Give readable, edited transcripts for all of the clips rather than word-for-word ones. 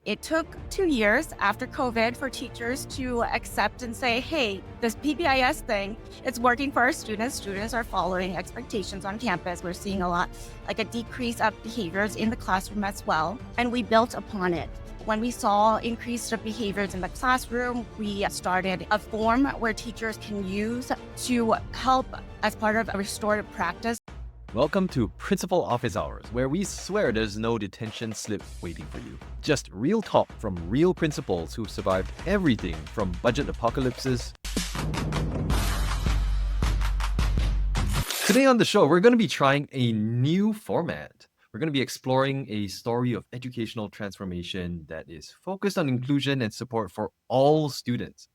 It took 2 years after COVID for teachers to accept and say, hey, this PBIS thing, it's working for our students. Students are following expectations on campus. We're seeing a lot, like a decrease of behaviors in the classroom as well. And we built upon it. When we saw increased behaviors in the classroom, we started a form where teachers can use to help as part of a restorative practice. Welcome to Principal Office Hours, where we swear there's no detention slip waiting for you. Just real talk from real principals who've survived everything from budget apocalypses. Today on the show, we're going to be trying a new format. We're going to be exploring a story of educational transformation that is focused on inclusion and support for all students.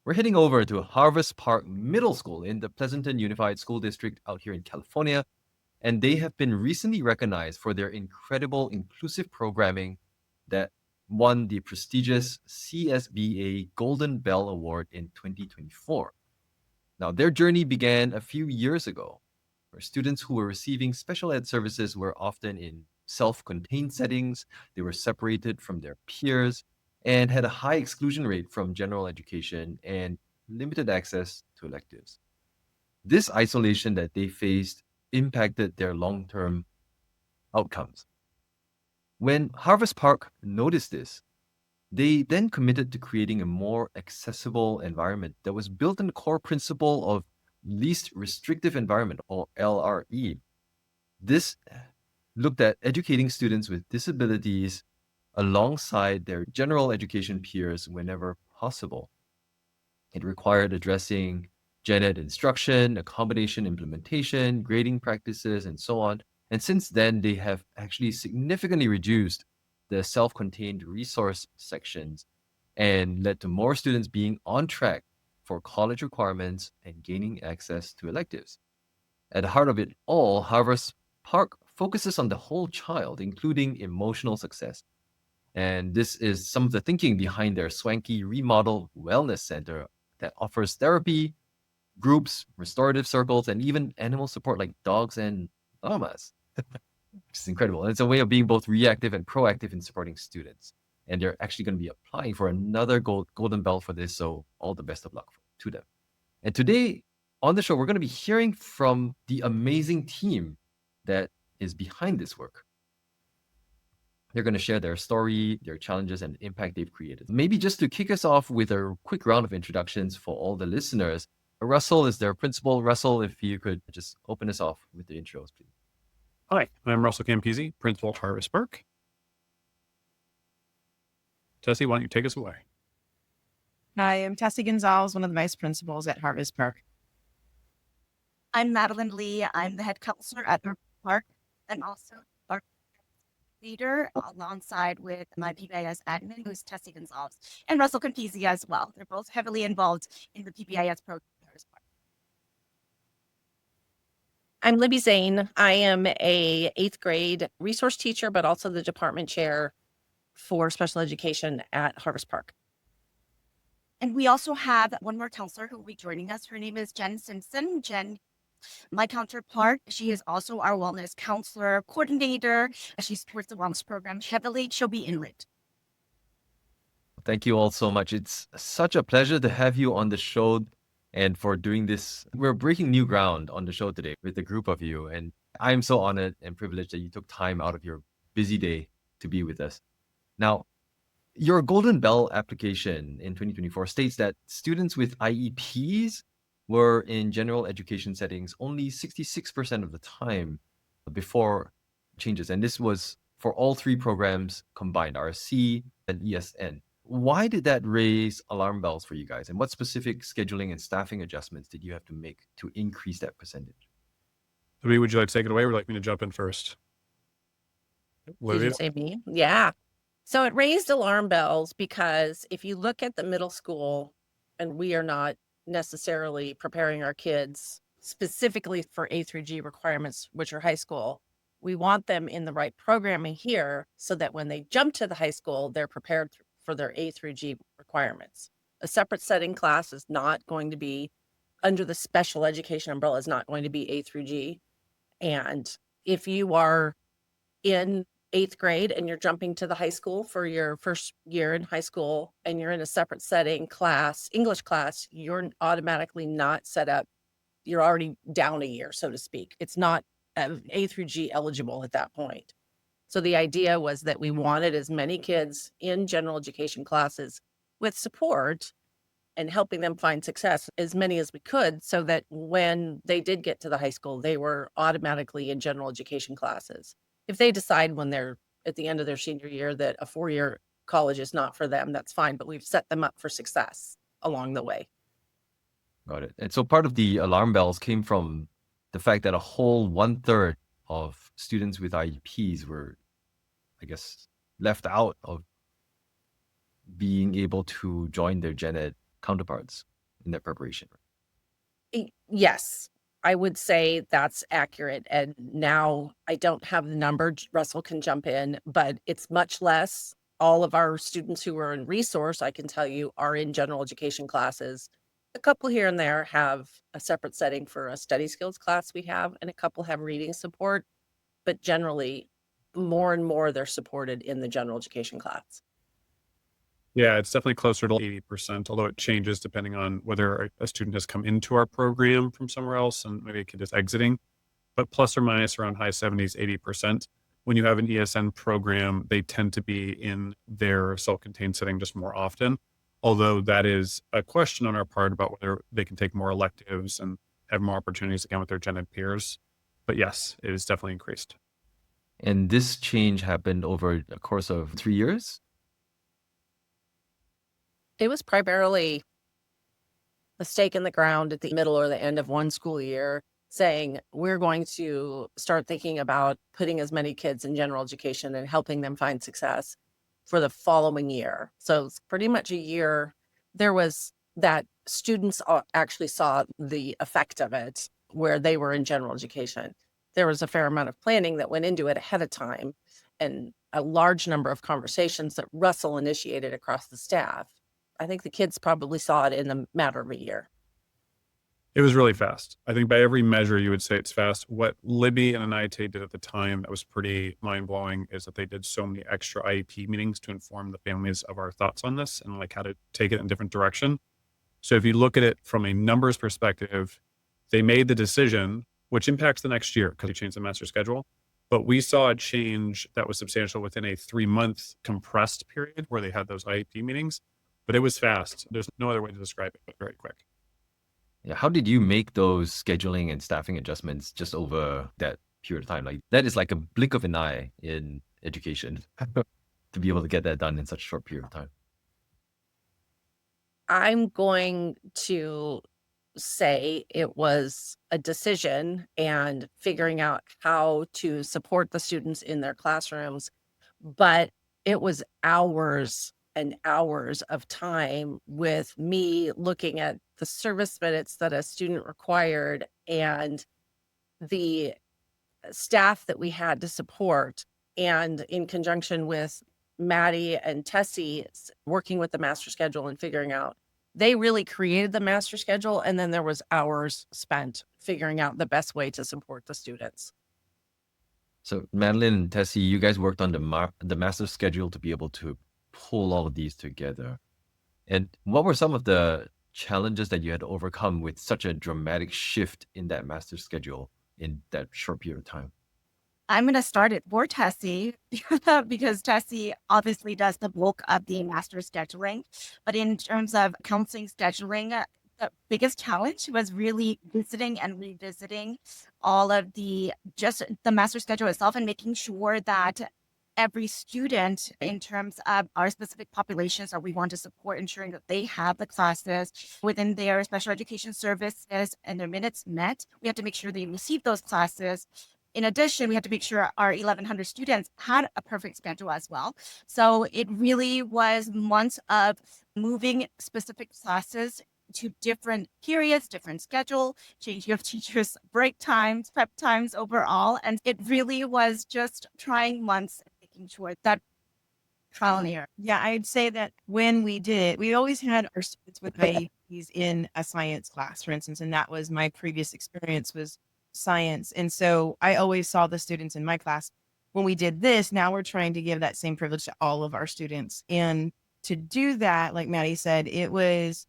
We're heading over to Harvest Park Middle School in the Pleasanton Unified School District out here in California, and they have been recently recognized for their incredible inclusive programming that won the prestigious CSBA Golden Bell Award in 2024. Now, their journey began a few years ago, where students who were receiving special ed services were often in self-contained settings, they were separated from their peers, and had a high exclusion rate from general education and limited access to electives. This isolation that they faced impacted their long-term outcomes. When Harvest Park noticed this, they then committed to creating a more accessible environment that was built on the core principle of least restrictive environment, or LRE. This looked at educating students with disabilities alongside their general education peers whenever possible. It required addressing gen ed instruction, accommodation implementation, grading practices, and so on. And since then, they have actually significantly reduced the self-contained resource sections and led to more students being on track for college requirements and gaining access to electives. At the heart of it all, Harvest Park focuses on the whole child, including emotional success. And this is some of the thinking behind their swanky remodeled wellness center that offers therapy, groups, restorative circles, and even animal support like dogs and llamas. Which is incredible. And it's a way of being both reactive and proactive in supporting students. And they're actually going to be applying for another Golden Bell for this. So all the best of luck to them. And today on the show, we're going to be hearing from the amazing team that is behind this work. They're going to share their story, their challenges, and impact they've created. Maybe just to kick us off with a quick round of introductions for all the listeners, Russell is their principal. Russell, if you could just open us off with the intros, please. Hi, I'm Russell Campisi, Principal at Harvest Park. Tessie, why don't you take us away? Hi, I'm Tessie Gonzalez, one of the vice principals at Harvest Park. I'm Madeline Lee. I'm the head counselor at the park and also our leader alongside with my PBIS admin, who's Tessie Gonzalez, and Russell Campisi as well. They're both heavily involved in the PBIS program. I'm Libby Zane. I am a 8th grade resource teacher, but also the department chair for special education at Harvest Park. And we also have one more counselor who will be joining us. Her name is Jen Simpson. Jen, my counterpart, she is also our wellness counselor coordinator. She supports the wellness program heavily. She'll be en route. Thank you all so much. It's such a pleasure to have you on the show and for doing this. We're breaking new ground on the show today with a group of you. And I'm so honored and privileged that you took time out of your busy day to be with us. Now, your Golden Bell application in 2024 states that students with IEPs were in general education settings only 66% of the time before changes. And this was for all three programs combined, RC and ESN. Why did that raise alarm bells for you guys? And what specific scheduling and staffing adjustments did you have to make to increase that percentage? Libby, would you like to take it away or would you like me to jump in first? Did you say me? Yeah. So it raised alarm bells because if you look at the middle school, and we are not necessarily preparing our kids specifically for A through G requirements, which are high school, we want them in the right programming here so that when they jump to the high school, they're prepared for their A through G requirements. A separate setting class is not going to be under the special education umbrella, is not going to be A through G. And if you are in 8th grade and you're jumping to the high school for your first year in high school and you're in a separate setting class, English class, you're automatically not set up. You're already down a year, so to speak. It's not A through G eligible at that point. So the idea was that we wanted as many kids in general education classes with support and helping them find success, as many as we could, so that when they did get to the high school, they were automatically in general education classes. If they decide when they're at the end of their senior year that a 4-year college is not for them, that's fine, but we've set them up for success along the way. Got it. And so part of the alarm bells came from the fact that a whole 1/3 of students with IEPs were, I guess, left out of being able to join their gen ed counterparts in their preparation. Yes, I would say that's accurate. And now I don't have the number. Russell can jump in, but it's much less. All of our students who are in resource, I can tell you, are in general education classes. A couple here and there have a separate setting for a study skills class we have, and a couple have reading support. But generally, more and more they're supported in the general education class. Yeah, it's definitely closer to 80%, although it changes depending on whether a student has come into our program from somewhere else and maybe a kid is exiting. But plus or minus around high 70s, 80%. When you have an ESN program, they tend to be in their self-contained setting just more often. Although that is a question on our part about whether they can take more electives and have more opportunities again with their gen ed peers. But yes, it is definitely increased. And this change happened over a course of 3 years? It was primarily a stake in the ground at the middle or the end of one school year, saying we're going to start thinking about putting as many kids in general education and helping them find success for the following year. So it's pretty much a year. There was that students actually saw the effect of it where they were in general education. There was a fair amount of planning that went into it ahead of time and a large number of conversations that Russell initiated across the staff. I think the kids probably saw it in a matter of a year. It was really fast. I think by every measure, you would say it's fast. What Libby and IAT did at the time that was pretty mind-blowing is that they did so many extra IEP meetings to inform the families of our thoughts on this and like how to take it in a different direction. So if you look at it from a numbers perspective, they made the decision, which impacts the next year because they changed the master schedule. But we saw a change that was substantial within a 3-month compressed period where they had those IEP meetings. But it was fast. There's no other way to describe it, but very quick. Yeah, how did you make those scheduling and staffing adjustments just over that period of time? Like that is like a blink of an eye in education to be able to get that done in such a short period of time. I'm going to say it was a decision and figuring out how to support the students in their classrooms, but it was hours and hours of time with me looking at the service minutes that a student required and the staff that we had to support. And in conjunction with Maddie and Tessie working with the master schedule and figuring out, they really created the master schedule. And then there was hours spent figuring out the best way to support the students. So Madeline and Tessie, you guys worked on the master schedule to be able to pull all of these together. And what were some of the challenges that you had to overcome with such a dramatic shift in that master schedule in that short period of time? I'm going to start it for Tessie because Tessie obviously does the bulk of the master scheduling. But in terms of counseling scheduling, the biggest challenge was really visiting and revisiting all of the master schedule itself and making sure that every student in terms of our specific populations that we want to support, ensuring that they have the classes within their special education services and their minutes met. We have to make sure they receive those classes. In addition, we had to make sure our 1,100 students had a perfect schedule as well. So it really was months of moving specific classes to different periods, different schedule, changing of teachers' break times, prep times overall. And it really was just trying months, making sure that trial and error. Yeah, I'd say that when we did it, we always had our students with IEPs in a science class, for instance, and that was my previous experience was science. And so I always saw the students in my class when we did this, now we're trying to give that same privilege to all of our students. And to do that, like Maddie said, it was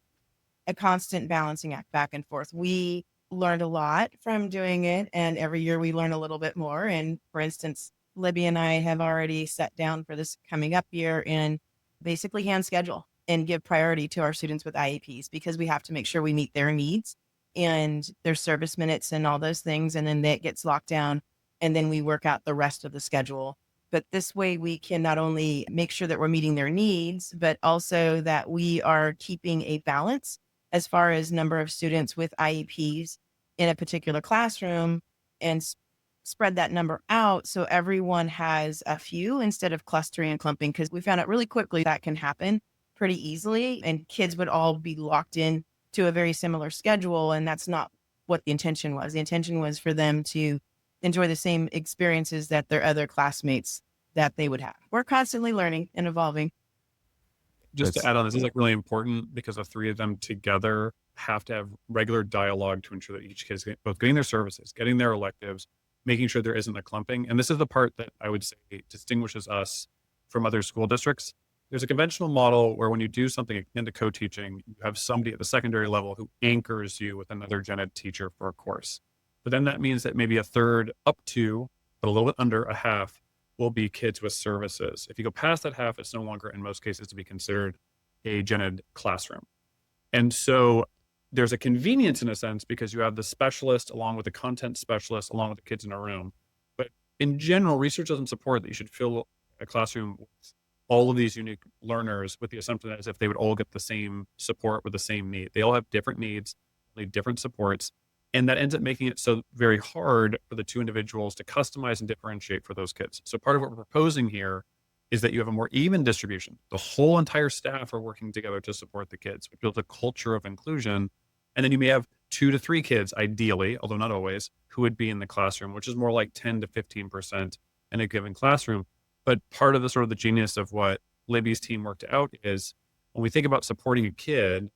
a constant balancing act back and forth. We learned a lot from doing it, and every year we learn a little bit more. And for instance, Libby and I have already sat down for this coming up year and basically hand schedule and give priority to our students with IEPs, because we have to make sure we meet their needs and their service minutes and all those things. And then that gets locked down, and then we work out the rest of the schedule. But this way we can not only make sure that we're meeting their needs, but also that we are keeping a balance as far as number of students with IEPs in a particular classroom, and spread that number out so everyone has a few instead of clustering and clumping, because we found out really quickly that can happen pretty easily, and kids would all be locked in to a very similar schedule. And that's not what the intention was. The intention was for them to enjoy the same experiences that their other classmates that they would have. We're constantly learning and evolving. Just to That's- add on, this is like really important because the three of them together have to have regular dialogue to ensure that each kid is both getting their services, getting their electives, making sure there isn't a clumping. And this is the part that I would say distinguishes us from other school districts. There's a conventional model where when you do something akin to co-teaching, you have somebody at the secondary level who anchors you with another gen ed teacher for a course. But then that means that maybe a third up to, but a little bit under a half, will be kids with services. If you go past that half, it's no longer, in most cases, to be considered a gen ed classroom. And so there's a convenience in a sense because you have the specialist along with the content specialist along with the kids in a room. But in general, research doesn't support that you should fill a classroom with all of these unique learners with the assumption that as if they would all get the same support with the same need. They all have different needs, need different supports. And that ends up making it so very hard for the two individuals to customize and differentiate for those kids. So part of what we're proposing here is that you have a more even distribution. The whole entire staff are working together to support the kids, which builds a culture of inclusion. And then you may have 2 to 3 kids, ideally, although not always, who would be in the classroom, which is more like 10 to 15% in a given classroom. But part of the sort of the genius of what Libby's team worked out is when we think about supporting a kid,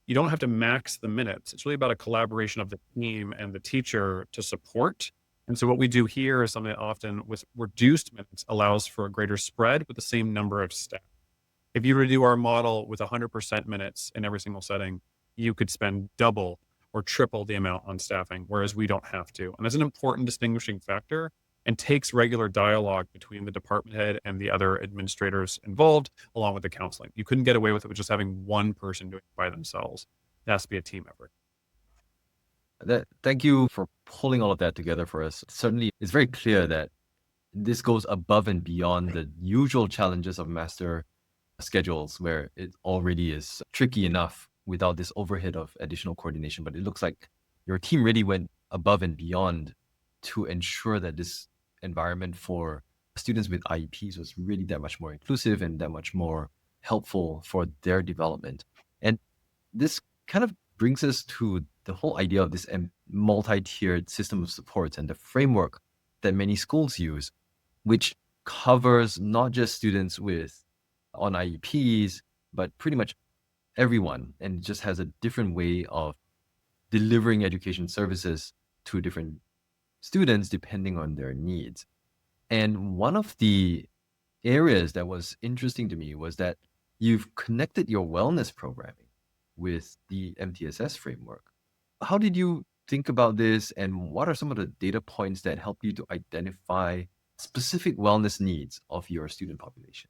you don't have to max the minutes. It's really about a collaboration of the team and the teacher to support. And so what we do here is something that often with reduced minutes allows for a greater spread with the same number of staff. If you were to do our model with 100% minutes in every single setting, you could spend double or triple the amount on staffing, whereas we don't have to. And that's an important distinguishing factor and takes regular dialogue between the department head and the other administrators involved, along with the counseling. You couldn't get away with it with just having one person doing it by themselves. It has to be a team effort. Thank you for pulling all of that together for us. Certainly, it's very clear that this goes above and beyond the usual challenges of master schedules, where it already is tricky enough without this overhead of additional coordination. But it looks like your team really went above and beyond to ensure that this environment for students with IEPs was really that much more inclusive and that much more helpful for their development. And this kind of brings us to the whole idea of this multi-tiered system of supports and the framework that many schools use, which covers not just students on IEPs, but pretty much everyone, and just has a different way of delivering education services to different students depending on their needs. And one of the areas that was interesting to me was that you've connected your wellness programming with the MTSS framework. How did you think about this, and what are some of the data points that help you to identify specific wellness needs of your student population?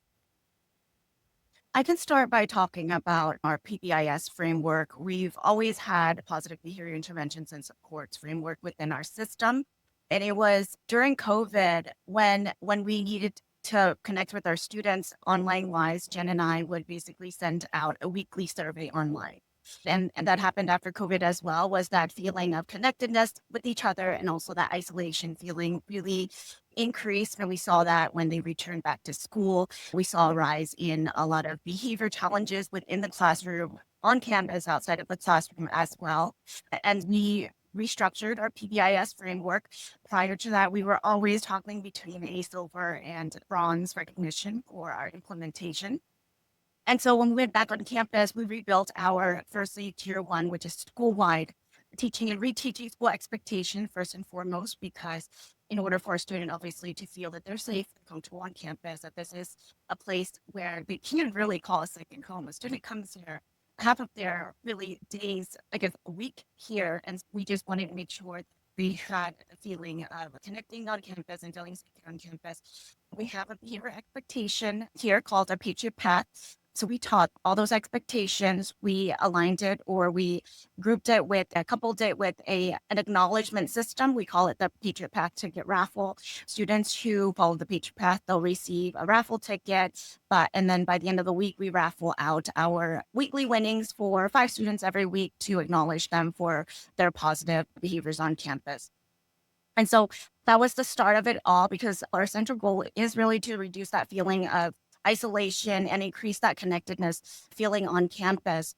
I can start by talking about our PBIS framework. We've always had positive behavior interventions and supports framework within our system. And it was during COVID when we needed to connect with our students online wise, Jen and I would basically send out a weekly survey online. And that happened after COVID as well, was that feeling of connectedness with each other, and also that isolation feeling really increased. And we saw that when they returned back to school. We saw a rise in a lot of behavior challenges within the classroom, on campus, outside of the classroom as well. And we restructured our PBIS framework. Prior to that, we were always toggling between a silver and bronze recognition for our implementation. And so when we went back on campus, we rebuilt our firstly tier 1, which is school-wide teaching and reteaching school expectation first and foremost, because in order for a student obviously to feel that they're safe and comfortable on campus, that this is a place where they can really call a second home. A student comes here half of their really days, I guess a week here, and we just wanted to make sure that we had a feeling of connecting on campus and feeling safe on campus. We have a behavior expectation here called a Patriot Path. So we taught all those expectations. We aligned it, or we grouped it with, coupled it with an acknowledgement system. We call it the Patriot Path Ticket Raffle. Students who follow the Patriot Path, they'll receive a raffle ticket. And then by the end of the week, we raffle out our weekly winnings for 5 students every week to acknowledge them for their positive behaviors on campus. And so that was the start of it all, because our central goal is really to reduce that feeling of isolation and increase that connectedness feeling on campus.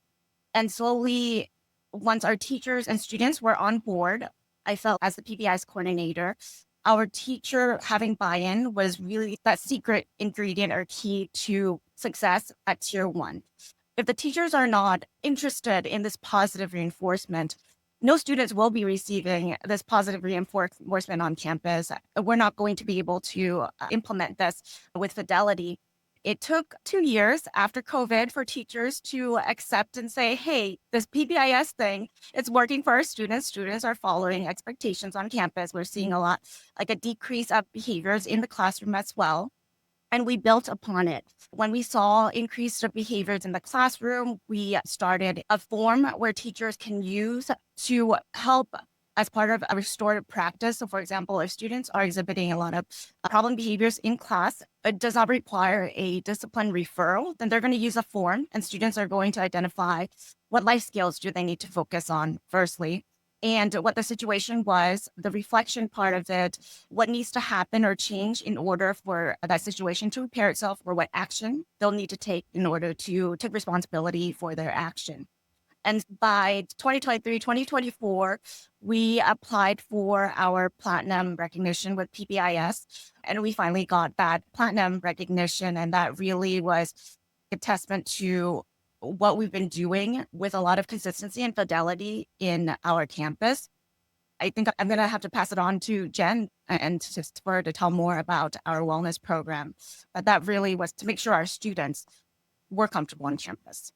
And slowly, once our teachers and students were on board, I felt as the PBI's coordinator, our teacher having buy-in was really that secret ingredient or key to success at Tier 1. If the teachers are not interested in this positive reinforcement, no students will be receiving this positive reinforcement on campus. We're not going to be able to implement this with fidelity. It took 2 years after COVID for teachers to accept and say, hey, this PBIS thing, it's working for our students. Students are following expectations on campus. We're seeing a lot, like a decrease of behaviors in the classroom as well. And we built upon it. When we saw increased behaviors in the classroom, we started a form where teachers can use to help as part of a restorative practice. So for example, if students are exhibiting a lot of problem behaviors in class, it does not require a discipline referral, then they're going to use a form, and students are going to identify what life skills do they need to focus on firstly, and what the situation was, the reflection part of it, what needs to happen or change in order for that situation to repair itself, or what action they'll need to take in order to take responsibility for their action. And by 2023, 2024, we applied for our platinum recognition with PBIS, and we finally got that platinum recognition. And that really was a testament to what we've been doing with a lot of consistency and fidelity in our campus. I think I'm going to have to pass it on to Jen and just for her to tell more about our wellness program. But that really was to make sure our students were comfortable on campus.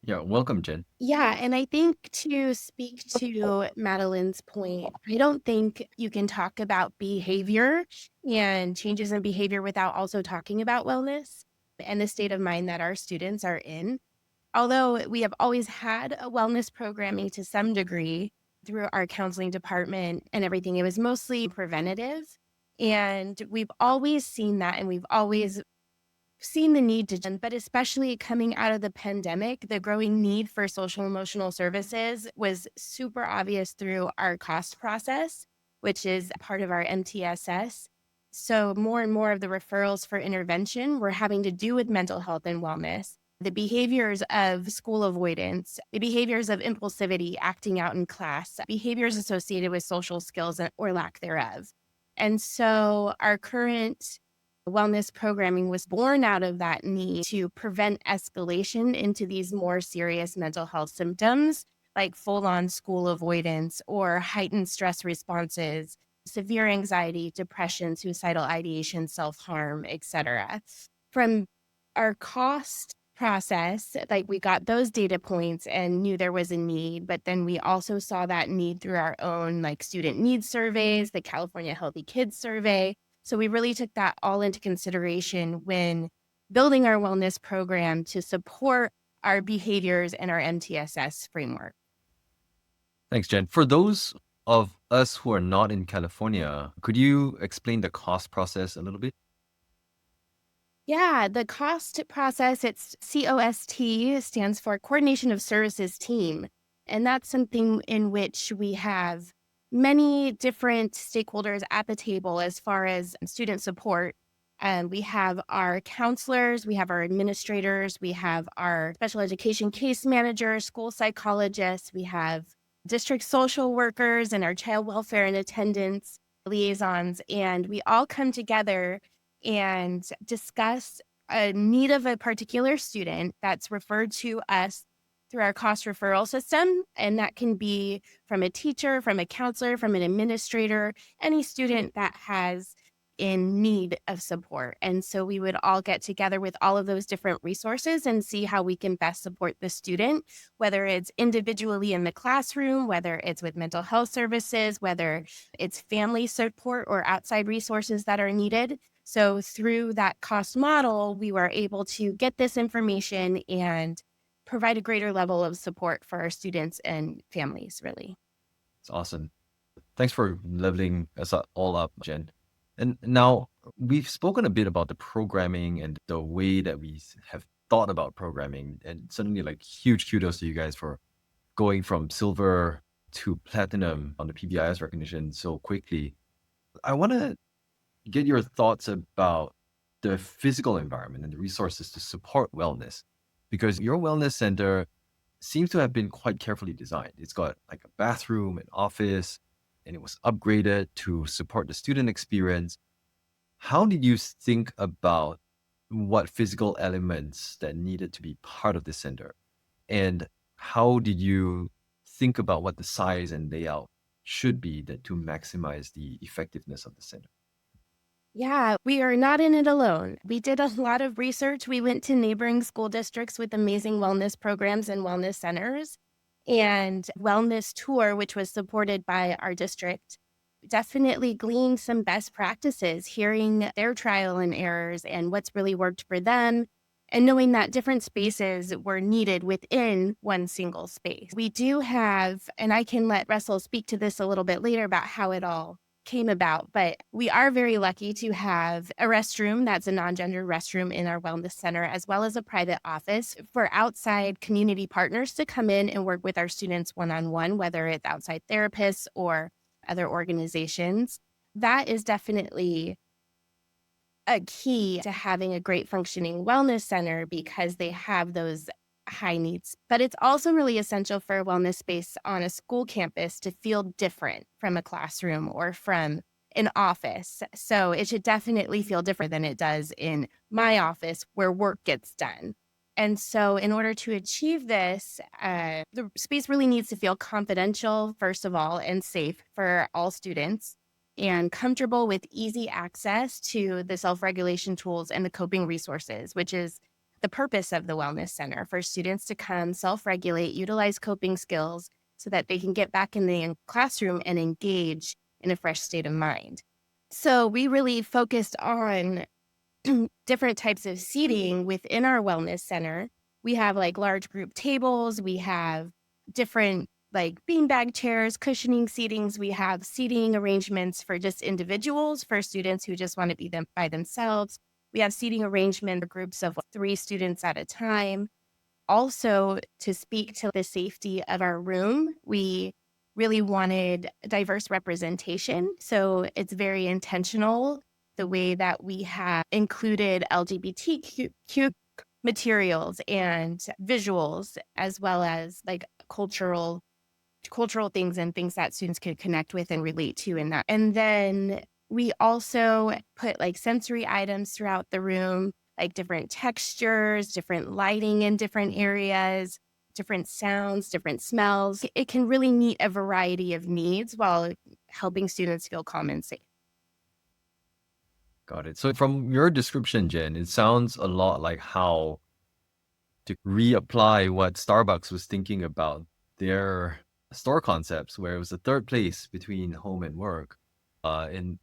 Yeah, welcome, Jen. Yeah, and I think to speak to Madeline's point, I don't think you can talk about behavior and changes in behavior without also talking about wellness and the state of mind that our students are in. Although we have always had a wellness programming to some degree through our counseling department and everything, it was mostly preventative. And we've always seen that, and we've always seen the need to, but especially coming out of the pandemic, the growing need for social emotional services was super obvious through our cost process, which is part of our MTSS. So more and more of the referrals for intervention were having to do with mental health and wellness. The behaviors of school avoidance, the behaviors of impulsivity, acting out in class, behaviors associated with social skills or lack thereof. And so our current wellness programming was born out of that need to prevent escalation into these more serious mental health symptoms like full-on school avoidance or heightened stress responses, severe anxiety, depression, suicidal ideation, self-harm, etc. From our cost process, like we got those data points and knew there was a need, but then we also saw that need through our own like student needs surveys, the California Healthy Kids Survey. So we really took that all into consideration when building our wellness program to support our behaviors and our MTSS framework. Thanks, Jen. For those of us who are not in California, could you explain the cost process a little bit? Yeah, the cost process, it's COST, stands for Coordination of Services Team. And that's something in which we have many different stakeholders at the table as far as student support. We have our counselors, we have our administrators, we have our special education case managers, school psychologists, we have district social workers and our child welfare and attendance liaisons. And we all come together and discuss a need of a particular student that's referred to us through our cost referral system. And that can be from a teacher, from a counselor, from an administrator, any student that has in need of support. And so we would all get together with all of those different resources and see how we can best support the student, whether it's individually in the classroom, whether it's with mental health services, whether it's family support or outside resources that are needed. So through that cost model, we were able to get this information and provide a greater level of support for our students and families, really. It's awesome. Thanks for leveling us all up, Jen. And now we've spoken a bit about the programming and the way that we have thought about programming. And certainly, like, huge kudos to you guys for going from silver to platinum on the PBIS recognition so quickly. I want to get your thoughts about the physical environment and the resources to support wellness, because your wellness center seems to have been quite carefully designed. It's got like a bathroom, an office, and it was upgraded to support the student experience. How did you think about what physical elements that needed to be part of the center? And how did you think about what the size and layout should be to maximize the effectiveness of the center? Yeah, we are not in it alone. We did a lot of research. We went to neighboring school districts with amazing wellness programs and wellness centers. And Wellness Tour, which was supported by our district, definitely gleaned some best practices, hearing their trial and errors and what's really worked for them, and knowing that different spaces were needed within one single space. We do have, and I can let Russell speak to this a little bit later about how it all came about, but we are very lucky to have a restroom that's a non-gender restroom in our wellness center, as well as a private office for outside community partners to come in and work with our students one-on-one, whether it's outside therapists or other organizations. That is definitely a key to having a great functioning wellness center, because they have those high needs. But it's also really essential for a wellness space on a school campus to feel different from a classroom or from an office. So it should definitely feel different than it does in my office where work gets done. And so in order to achieve this, the space really needs to feel confidential, first of all, and safe for all students, and comfortable with easy access to the self-regulation tools and the coping resources, which is the purpose of the Wellness Center, for students to come self-regulate, utilize coping skills so that they can get back in the classroom and engage in a fresh state of mind. So we really focused on different types of seating within our Wellness Center. We have like large group tables. We have different like beanbag chairs, cushioning seatings. We have seating arrangements for just individuals, for students who just want to be by themselves. We have seating arrangement for groups of 3 students at a time. Also, to speak to the safety of our room, we really wanted diverse representation. So it's very intentional the way that we have included LGBTQ materials and visuals, as well as like cultural things and things that students could connect with and relate to in that. And then we also put like sensory items throughout the room, like different textures, different lighting in different areas, different sounds, different smells. It can really meet a variety of needs while helping students feel calm and safe. Got it. So from your description, Jen, it sounds a lot like how to reapply what Starbucks was thinking about their store concepts, where it was the third place between home and work. And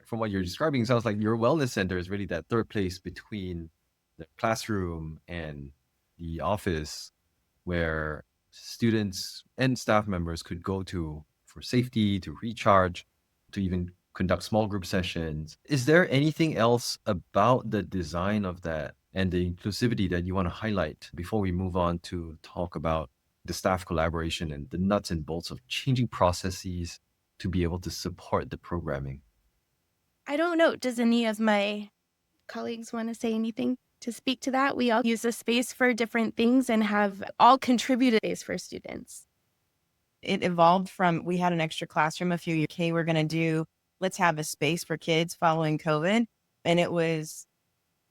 from what you're describing, it sounds like your wellness center is really that third place between the classroom and the office, where students and staff members could go to for safety, to recharge, to even conduct small group sessions. Is there anything else about the design of that and the inclusivity that you want to highlight before we move on to talk about the staff collaboration and the nuts and bolts of changing processes to be able to support the programming? I don't know. Does any of my colleagues want to say anything to speak to that? We all use the space for different things and have all contributed space for students. It evolved from, we had an extra classroom a few years. Okay, we're going to do, let's have a space for kids following COVID. And it was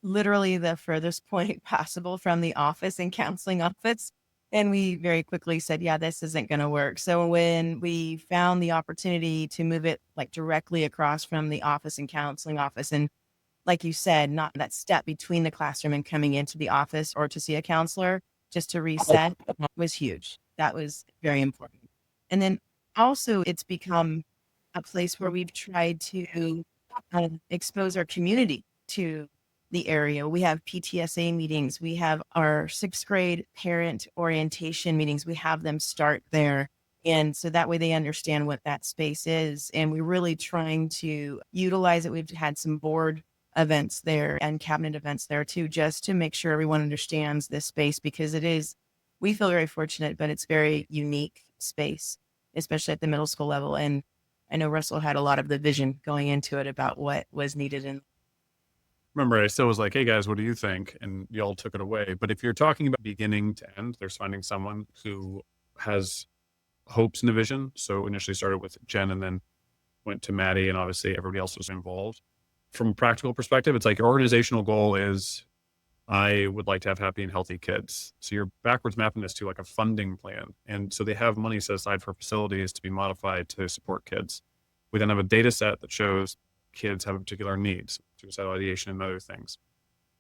literally the furthest point possible from the office and counseling office. And we very quickly said, yeah, this isn't going to work. So when we found the opportunity to move it like directly across from the office and counseling office, and like you said, not that step between the classroom and coming into the office or to see a counselor, just to reset was huge. That was very important. And then also it's become a place where we've tried to expose our community to the area. We have PTSA meetings. We have our sixth grade parent orientation meetings. We have them start there. And so that way they understand what that space is. And we're really trying to utilize it. We've had some board events there and cabinet events there too, just to make sure everyone understands this space, because it is, we feel very fortunate, but it's very unique space, especially at the middle school level. And I know Russell had a lot of the vision going into it about what was needed. And Remember, I still was like, hey guys, what do you think? And y'all took it away. But if you're talking about beginning to end, there's finding someone who has hopes and a vision. So initially started with Jen and then went to Maddie, and obviously everybody else was involved. From a practical perspective, it's like your organizational goal is, I would like to have happy and healthy kids. So you're backwards mapping this to like a funding plan. And so they have money set aside for facilities to be modified to support kids. We then have a data set that shows kids have particular needs, suicidal ideation and other things.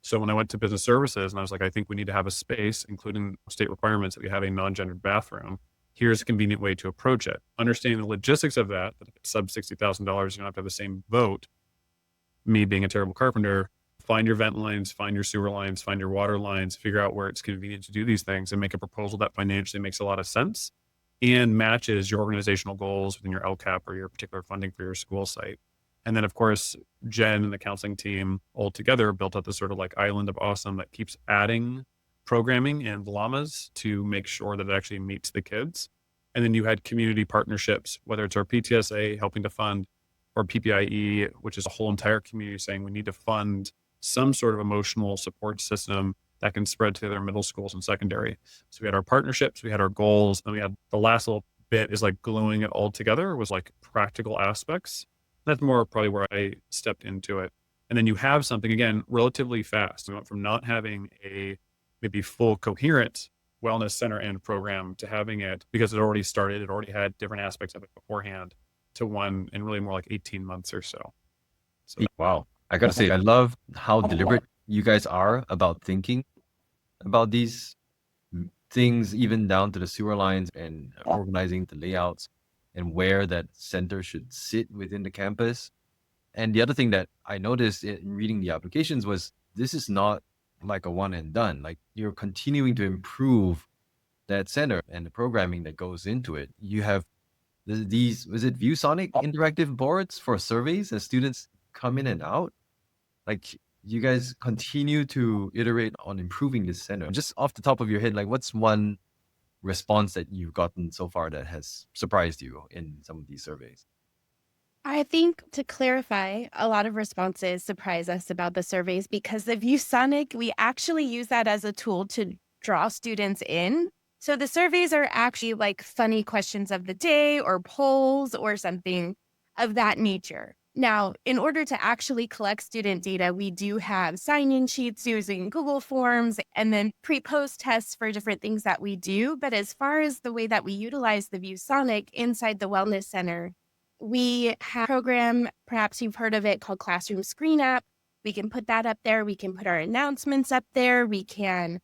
So when I went to business services and I was like, I think we need to have a space, including state requirements, that we have a non-gendered bathroom. Here's a convenient way to approach it. Understanding the logistics of that if it's sub $60,000, you don't have to have the same vote. Me being a terrible carpenter, find your vent lines, find your sewer lines, find your water lines, figure out where it's convenient to do these things, and make a proposal that financially makes a lot of sense and matches your organizational goals within your LCAP or your particular funding for your school site. And then, of course, Jen and the counseling team all together built up this sort of like island of awesome that keeps adding programming and llamas to make sure that it actually meets the kids. And then you had community partnerships, whether it's our PTSA helping to fund, or PPIE, which is a whole entire community saying we need to fund some sort of emotional support system that can spread to their middle schools and secondary. So we had our partnerships, we had our goals, and we had the last little bit is like gluing it all together was like practical aspects. That's more probably where I stepped into it. And then you have something, again, relatively fast. We went from not having a maybe full coherent wellness center and program to having it, because it already started, it already had different aspects of it beforehand, to one in really more like 18 months or so. Wow. I gotta say, I love how deliberate you guys are about thinking about these things, even down to the sewer lines and organizing the layouts and where that center should sit within the campus. And the other thing that I noticed in reading the applications was this is not like a one and done. Like, you're continuing to improve that center and the programming that goes into it. You have these, was it ViewSonic interactive boards for surveys as students come in and out? Like, you guys continue to iterate on improving this center. Just off the top of your head, like, what's one response that you've gotten so far that has surprised you in some of these surveys? I think, to clarify, a lot of responses surprise us about the surveys because the ViewSonic, we actually use that as a tool to draw students in. So the surveys are actually like funny questions of the day or polls or something of that nature. Now, in order to actually collect student data, we do have sign-in sheets using Google Forms and then pre-post tests for different things that we do. But as far as the way that we utilize the ViewSonic inside the Wellness Center, we have a program, perhaps you've heard of it, called Classroom Screen App. We can put that up there. We can put our announcements up there. We can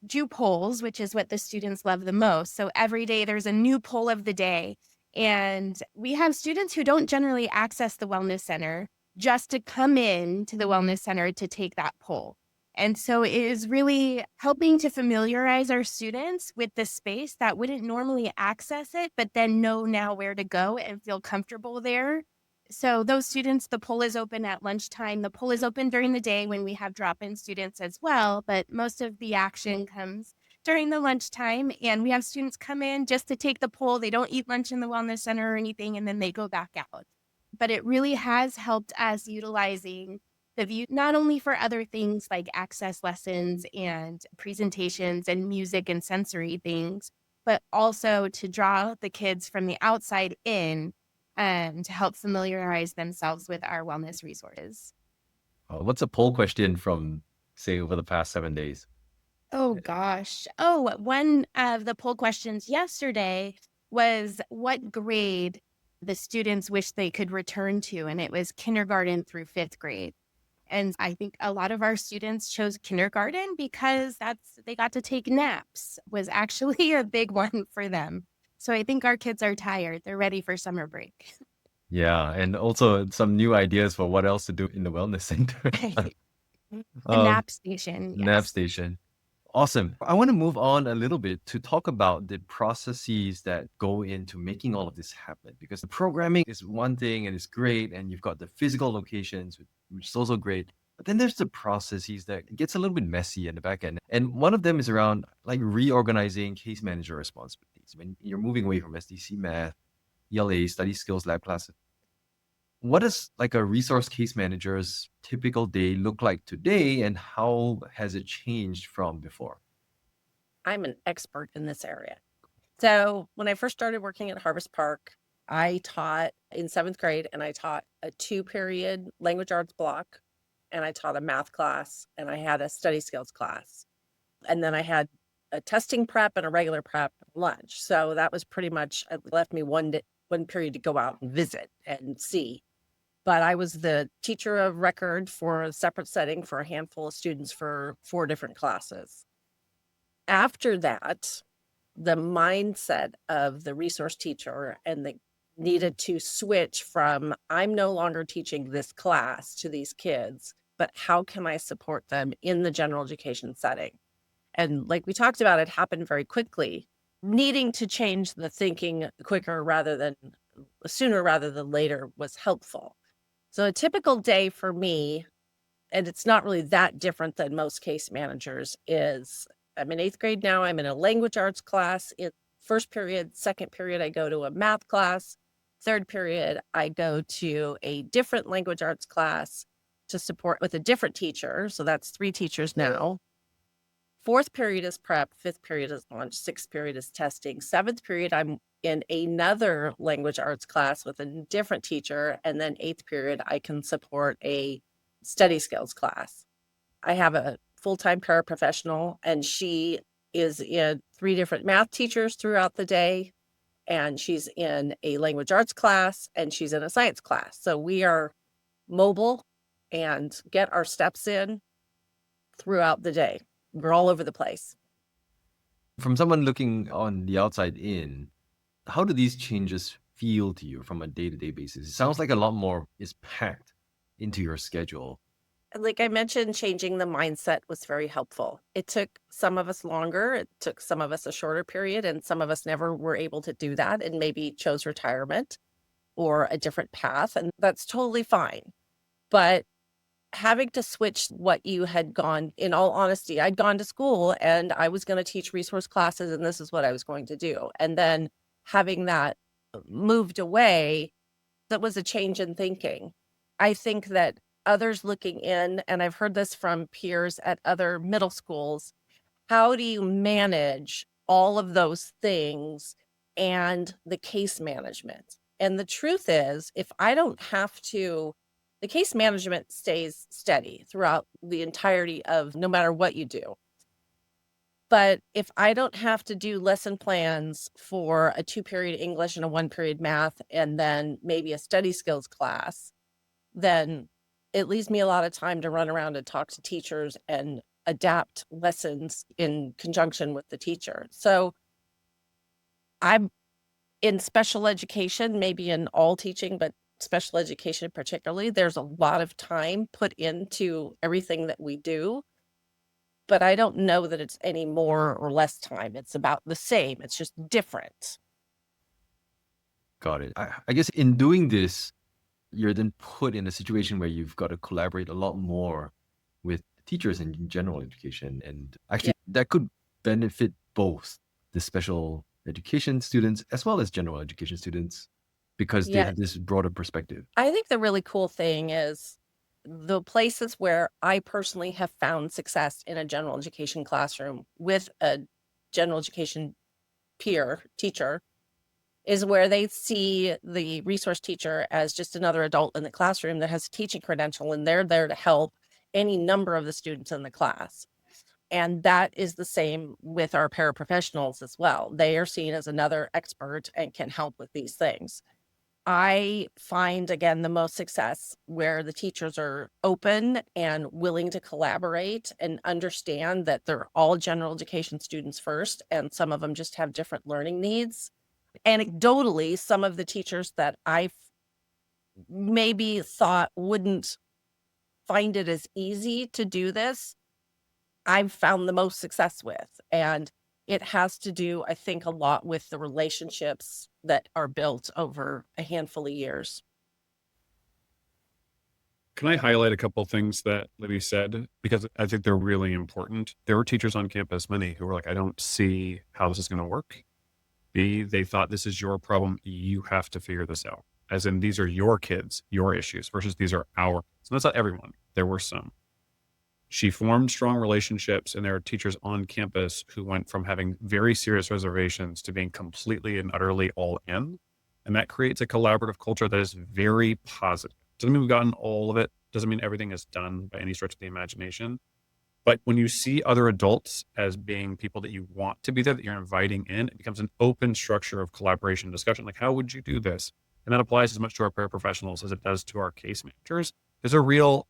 do polls, which is what the students love the most. So every day there's a new poll of the day. And we have students who don't generally access the Wellness Center just to come in to the Wellness Center to take that poll. And so it is really helping to familiarize our students with the space that wouldn't normally access it, but then know now where to go and feel comfortable there. So those students, the poll is open at lunchtime. The poll is open during the day when we have drop-in students as well, but most of the action comes during the lunchtime, and we have students come in just to take the poll. They don't eat lunch in the Wellness Center or anything, and then they go back out. But it really has helped us utilizing the view, not only for other things like access lessons and presentations and music and sensory things, but also to draw the kids from the outside in to help familiarize themselves with our wellness resources. What's a poll question from, say, over the past 7 days? Oh gosh. Oh, one of the poll questions yesterday was what grade the students wish they could return to, and it was kindergarten through fifth grade. And I think a lot of our students chose kindergarten because they got to take naps was actually a big one for them. So I think our kids are tired. They're ready for summer break. Yeah, and also some new ideas for what else to do in the wellness center. A um, nap station, nap yes. station. Awesome. I want to move on a little bit to talk about the processes that go into making all of this happen, because the programming is one thing and it's great, and you've got the physical locations, which is also great. But then there's the processes that gets a little bit messy in the back end. And one of them is around like reorganizing case manager responsibilities. When you're moving away from SDC math, ELA, study skills lab classes, what does like a resource case manager's typical day look like today, and how has it changed from before? I'm an expert in this area. So when I first started working at Harvest Park, I taught in seventh grade, and I taught a 2-period language arts block, and I taught a math class, and I had a study skills class. And then I had a testing prep and a regular prep lunch. So that was pretty much, it left me one period to go out and visit and see. But I was the teacher of record for a separate setting for a handful of students for 4 different classes. After that, the mindset of the resource teacher and the needed to switch from I'm no longer teaching this class to these kids, but how can I support them in the general education setting? And like we talked about, it happened very quickly. Needing to change the thinking sooner rather than later was helpful. So a typical day for me, and it's not really that different than most case managers, is I'm in 8th grade now. I'm in a language arts class. In first period, second period, I go to a math class. Third period, I go to a different language arts class to support with a different teacher. So that's 3 teachers now. Fourth period is prep. Fifth period is lunch. Sixth period is testing. Seventh period, I'm in another language arts class with a different teacher. And then 8th period, I can support a study skills class. I have a full-time paraprofessional, and she is in 3 different math teachers throughout the day. And she's in a language arts class, and she's in a science class. So we are mobile and get our steps in throughout the day. We're all over the place. From someone looking on the outside in, how do these changes feel to you from a day-to-day basis? It sounds like a lot more is packed into your schedule. Like I mentioned, changing the mindset was very helpful. It took some of us longer. It took some of us a shorter period, and some of us never were able to do that and maybe chose retirement or a different path. And that's totally fine. But having to switch what you had gone, in all honesty, I'd gone to school and I was going to teach resource classes, and this is what I was going to do. And then having that moved away, that was a change in thinking. I think that others looking in, and I've heard this from peers at other middle schools, how do you manage all of those things and the case management? And the truth is, if I don't have to, the case management stays steady throughout the entirety of no matter what you do. But if I don't have to do lesson plans for a 2-period English and a 1-period math, and then maybe a study skills class, then it leaves me a lot of time to run around and talk to teachers and adapt lessons in conjunction with the teacher. So I'm in special education, maybe in all teaching, but special education particularly, there's a lot of time put into everything that we do. But I don't know that it's any more or less time. It's about the same. It's just different. Got it. I guess in doing this, you're then put in a situation where you've got to collaborate a lot more with teachers in general education. And actually, that could benefit both the special education students as well as general education students, because they have this broader perspective. I think the really cool thing is the places where I personally have found success in a general education classroom with a general education peer teacher is where they see the resource teacher as just another adult in the classroom that has a teaching credential, and they're there to help any number of the students in the class. And that is the same with our paraprofessionals as well. They are seen as another expert and can help with these things. I find, again, the most success where the teachers are open and willing to collaborate and understand that they're all general education students first, and some of them just have different learning needs. Anecdotally, some of the teachers that I maybe thought wouldn't find it as easy to do this, I've found the most success with. And it has to do, I think, a lot with the relationships that are built over a handful of years. Can I highlight a couple of things that Libby said? Because I think they're really important. There were teachers on campus, many who were like, I don't see how this is going to work. B, they thought this is your problem. You have to figure this out. As in, these are your kids, your issues, versus these are our. So that's not everyone. There were some. She formed strong relationships, and there are teachers on campus who went from having very serious reservations to being completely and utterly all in. And that creates a collaborative culture that is very positive. Doesn't mean we've gotten all of it. Doesn't mean everything is done by any stretch of the imagination. But when you see other adults as being people that you want to be there, that you're inviting in, it becomes an open structure of collaboration and discussion. Like, how would you do this? And that applies as much to our paraprofessionals as it does to our case managers. There's a real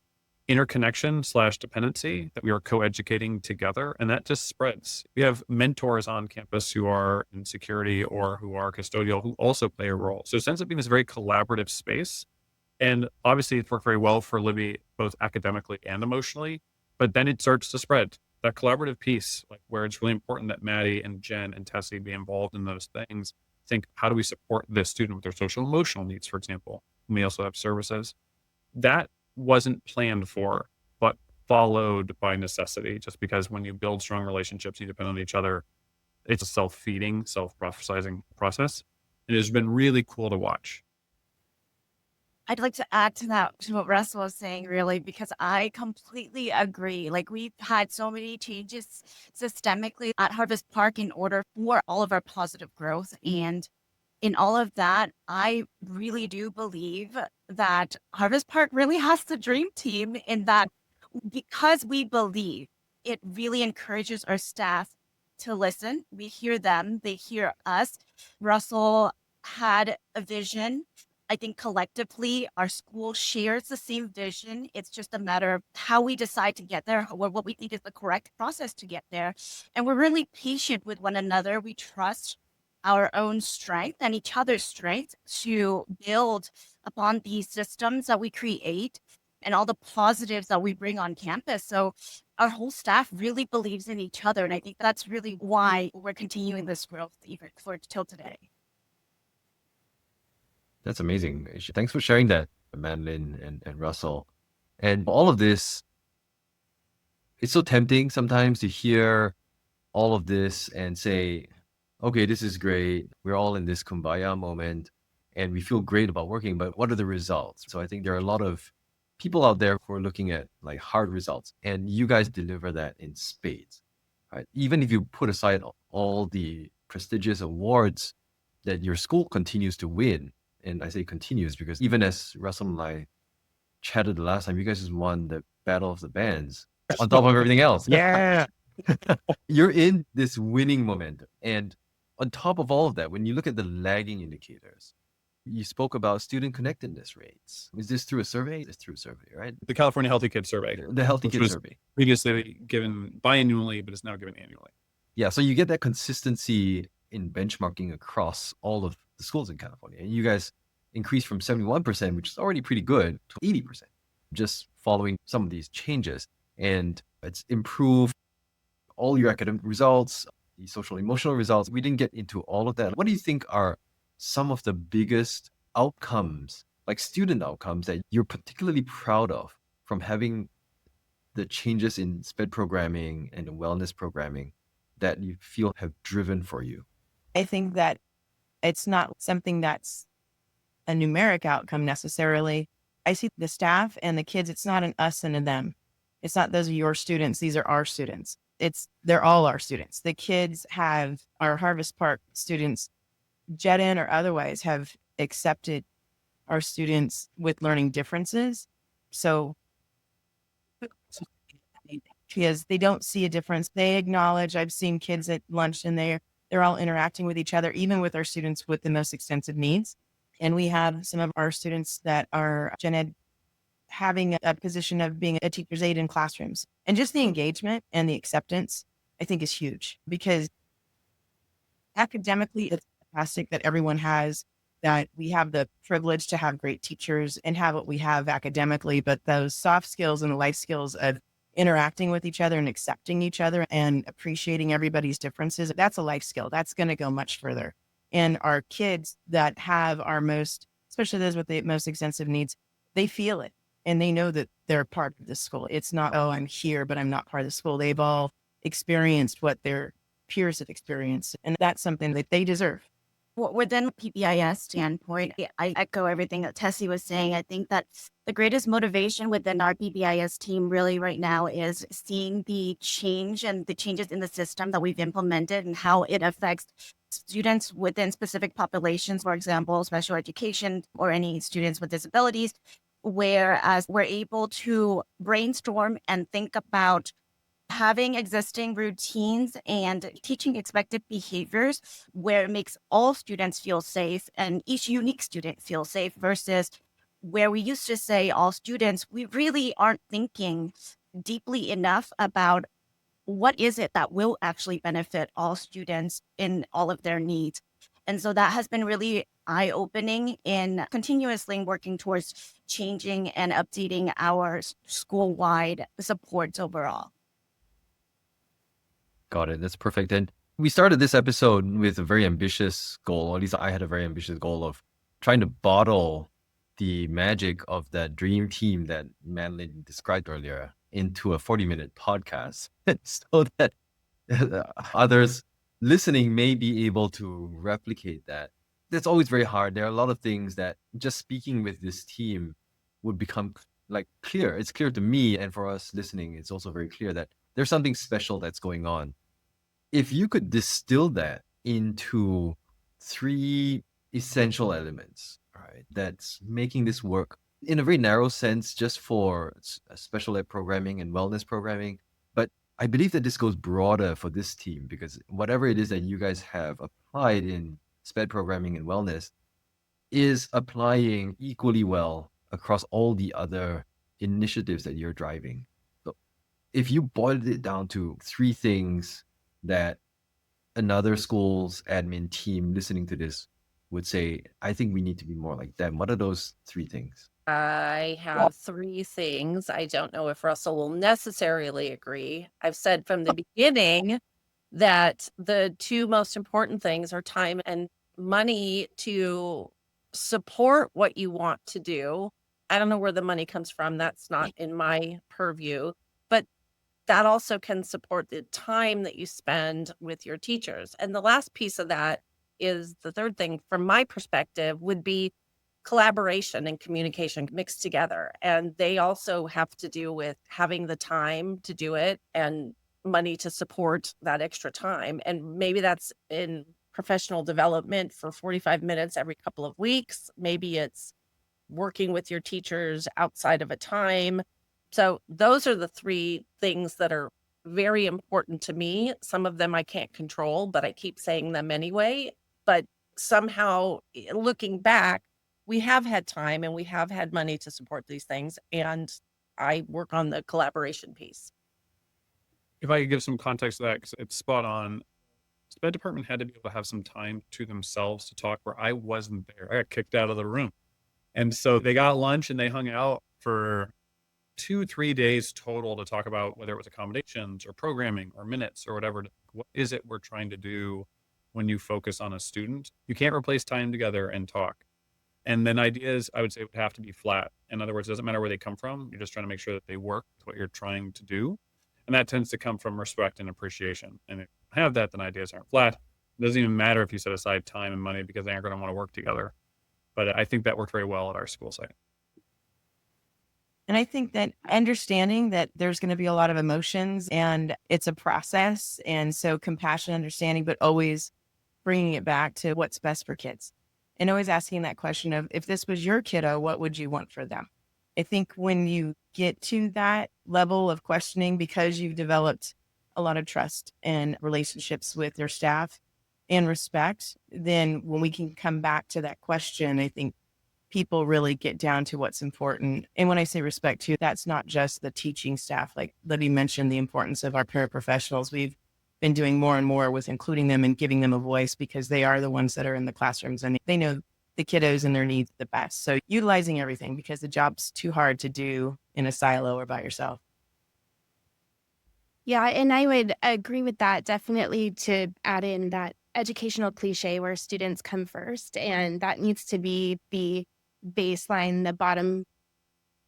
interconnection / dependency that we are co-educating together, and that just spreads. We have mentors on campus who are in security or who are custodial who also play a role. So it ends up being this very collaborative space. And obviously it's worked very well for Libby, both academically and emotionally, but then it starts to spread. That collaborative piece, like where it's really important that Maddie and Jen and Tessie be involved in those things. Think, how do we support this student with their social emotional needs, for example? And we also have services. That wasn't planned for, but followed by necessity, just because when you build strong relationships, you depend on each other. It's a self-feeding, self-prophesizing process. It has been really cool to watch. I'd like to add to that, to what Russell was saying, really, because I completely agree. Like, we've had so many changes systemically at Harvest Park in order for all of our positive growth. And in all of that, I really do believe that Harvest Park really has the dream team, in that because we believe, it really encourages our staff to listen. We hear them, they hear us. Russell had a vision. I think collectively our school shares the same vision. It's just a matter of how we decide to get there, or what we think is the correct process to get there. And we're really patient with one another. We trust our own strength and each other's strength to build upon these systems that we create and all the positives that we bring on campus. So our whole staff really believes in each other. And I think that's really why we're continuing this growth even for till today. That's amazing. Thanks for sharing that, Madeline and Russell. And all of this, it's so tempting sometimes to hear all of this and say, okay, this is great. We're all in this kumbaya moment and we feel great about working, but what are the results? So I think there are a lot of people out there who are looking at like hard results, and you guys deliver that in spades, right? Even if you put aside all the prestigious awards that your school continues to win, and I say continues because even as Russell and I chatted the last time, you guys just won the Battle of the Bands on top of everything else. Yeah. You're in this winning momentum. And on top of all of that, when you look at the lagging indicators, you spoke about student connectedness rates. Is this through a survey? It's through a survey, right? The California Healthy Kids Survey. The Healthy Which Kids was Survey. Previously given biannually, but it's now given annually. Yeah, so you get that consistency in benchmarking across all of the schools in California. And you guys increased from 71%, which is already pretty good, to 80%, just following some of these changes. And it's improved all your academic results, the social emotional results. We didn't get into all of that. What do you think are some of the biggest outcomes, like student outcomes, that you're particularly proud of from having the changes in SPED programming and the wellness programming that you feel have driven for you? I think that it's not something that's a numeric outcome necessarily. I see the staff and the kids, it's not an us and a them. It's not those are your students, these are our students. They're all our students. The kids have, our Harvest Park students, JET-in or otherwise, have accepted our students with learning differences. So because they don't see a difference. They acknowledge, I've seen kids at lunch and they're all interacting with each other, even with our students with the most extensive needs. And we have some of our students that are gen ed having a position of being a teacher's aide in classrooms. And just the engagement and the acceptance, I think, is huge, because academically, it's fantastic that everyone has, that we have the privilege to have great teachers and have what we have academically, but those soft skills and the life skills of interacting with each other and accepting each other and appreciating everybody's differences, that's a life skill. That's going to go much further. And our kids that have our most, especially those with the most extensive needs, they feel it and they know that they're part of the school. It's not, oh, I'm here, but I'm not part of the school. They've all experienced what their peers have experienced, and that's something that they deserve. Within PBIS standpoint, I echo everything that Tessie was saying. I think that the greatest motivation within our PBIS team really right now is seeing the change and the changes in the system that we've implemented and how it affects students within specific populations, for example, special education or any students with disabilities, whereas we're able to brainstorm and think about having existing routines and teaching expected behaviors where it makes all students feel safe and each unique student feel safe, versus where we used to say all students, we really aren't thinking deeply enough about what is it that will actually benefit all students in all of their needs. And so that has been really eye-opening in continuously working towards changing and updating our school-wide supports overall. Got it. That's perfect. And we started this episode with a very ambitious goal, or at least I had a very ambitious goal of trying to bottle the magic of that dream team that Madeline described earlier into a 40-minute podcast so that others listening may be able to replicate that. That's always very hard. There are a lot of things that just speaking with this team would become like clear. It's clear to me, and for us listening, it's also very clear that there's something special that's going on. If you could distill that into 3 essential elements, right, that's making this work in a very narrow sense just for special ed programming and wellness programming, but I believe that this goes broader for this team, because whatever it is that you guys have applied in SPED programming and wellness is applying equally well across all the other initiatives that you're driving. So if you boiled it down to 3 things that another school's admin team listening to this would say, I think we need to be more like them, what are those 3 things? I have 3 things. I don't know if Russell will necessarily agree. I've said from the beginning that the 2 most important things are time and money to support what you want to do. I don't know where the money comes from. That's not in my purview, but that also can support the time that you spend with your teachers. And the last piece of that is the 3rd thing from my perspective would be collaboration and communication mixed together. And they also have to do with having the time to do it and money to support that extra time. And maybe that's in professional development for 45 minutes every couple of weeks. Maybe it's working with your teachers outside of a time. So those are the 3 things that are very important to me. Some of them I can't control, but I keep saying them anyway. But somehow, looking back, we have had time and we have had money to support these things. And I work on the collaboration piece. If I could give some context to that, because it's spot on. SPED department had to be able to have some time to themselves to talk where I wasn't there. I got kicked out of the room. And so they got lunch and they hung out for 2-3 days total to talk about whether it was accommodations or programming or minutes or whatever. What is it we're trying to do when you focus on a student? You can't replace time together and talk. And then ideas, I would say, would have to be flat. In other words, it doesn't matter where they come from. You're just trying to make sure that they work with what you're trying to do. And that tends to come from respect and appreciation. And if you have that, then ideas aren't flat. It doesn't even matter if you set aside time and money because they aren't going to want to work together. But I think that worked very well at our school site. And I think that understanding that there's going to be a lot of emotions and it's a process. And so compassion, understanding, but always bringing it back to what's best for kids. And always asking that question of, if this was your kiddo, what would you want for them? I think when you get to that level of questioning, because you've developed a lot of trust and relationships with your staff and respect, then when we can come back to that question, I think people really get down to what's important. And when I say respect too, that's not just the teaching staff. Like Libby mentioned, the importance of our paraprofessionals. We've been doing more and more with including them and giving them a voice, because they are the ones that are in the classrooms and they know the kiddos and their needs the best. So utilizing everything, because the job's too hard to do in a silo or by yourself. Yeah, and I would agree with that. Definitely to add in that educational cliche where students come first, and that needs to be the baseline, the bottom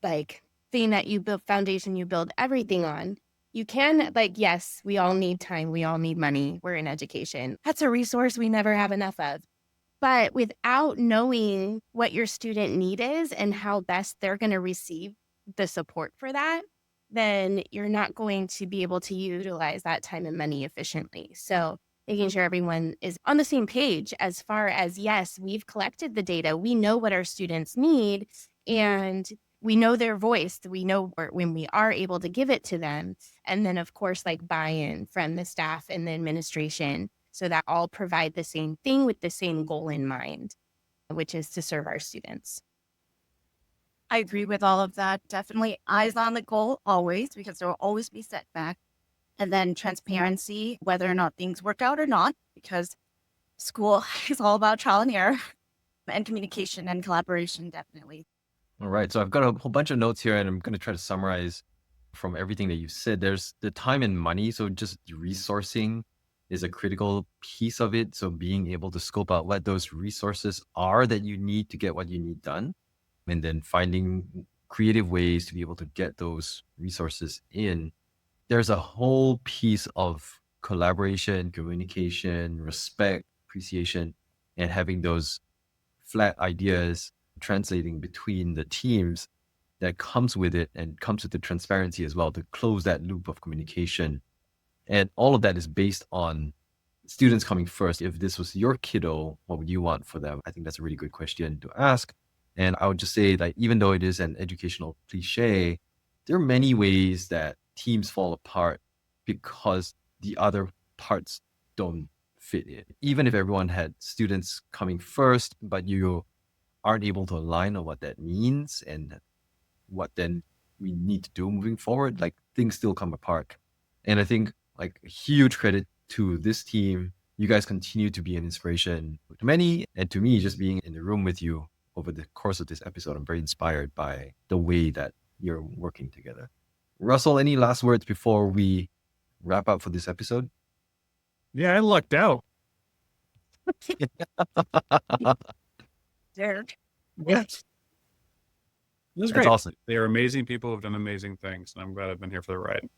like thing that you build, foundation you build everything on. You can, like, yes, we all need time, we all need money, we're in education. That's a resource we never have enough of. But without knowing what your student need is and how best they're going to receive the support for that, then you're not going to be able to utilize that time and money efficiently. So making sure everyone is on the same page as far as, yes, we've collected the data, we know what our students need, and we know their voice, we know when we are able to give it to them. And then, of course, like buy-in from the staff and the administration, so that all provide the same thing with the same goal in mind, which is to serve our students. I agree with all of that. Definitely eyes on the goal always, because there will always be setback. And then transparency, whether or not things work out or not, because school is all about trial and error, and communication and collaboration, definitely. All right. So I've got a whole bunch of notes here, and I'm going to try to summarize from everything that you said. There's the time and money. So just resourcing is a critical piece of it. So being able to scope out what those resources are that you need to get what you need done, and then finding creative ways to be able to get those resources in. There's a whole piece of collaboration, communication, respect, appreciation, and having those flat ideas translating between the teams that comes with it, and comes with the transparency as well to close that loop of communication. And all of that is based on students coming first. If this was your kiddo, what would you want for them? I think that's a really good question to ask. And I would just say that even though it is an educational cliche, there are many ways that teams fall apart because the other parts don't fit in. Even if everyone had students coming first, but you aren't able to align on what that means and what then we need to do moving forward, like things still come apart. And I think like a huge credit to this team. You guys continue to be an inspiration to many, and to me, just being in the room with you over the course of this episode, I'm very inspired by the way that you're working together. Russell, any last words before we wrap up for this episode? Yeah, I lucked out. Derek. Yes. It was That's great. awesome. They are amazing people who've done amazing things, and I'm glad I've been here for the ride.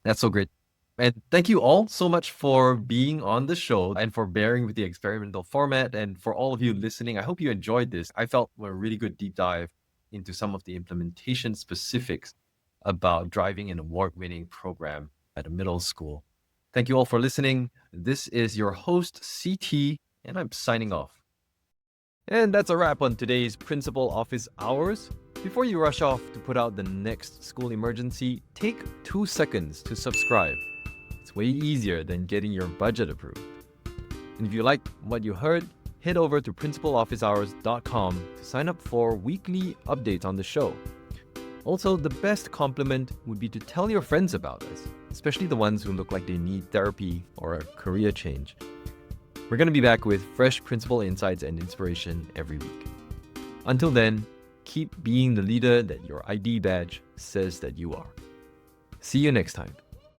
That's so great. And thank you all so much for being on the show and for bearing with the experimental format. And for all of you listening, I hope you enjoyed this. I felt a really good deep dive into some of the implementation specifics about driving an award-winning program at a middle school. Thank you all for listening. This is your host, CT, and I'm signing off. And that's a wrap on today's Principal Office Hours. Before you rush off to put out the next school emergency, take 2 seconds to subscribe. It's way easier than getting your budget approved. And if you like what you heard, head over to principalofficehours.com to sign up for weekly updates on the show. Also, the best compliment would be to tell your friends about us, especially the ones who look like they need therapy or a career change. We're going to be back with fresh principal insights and inspiration every week. Until then, keep being the leader that your ID badge says that you are. See you next time.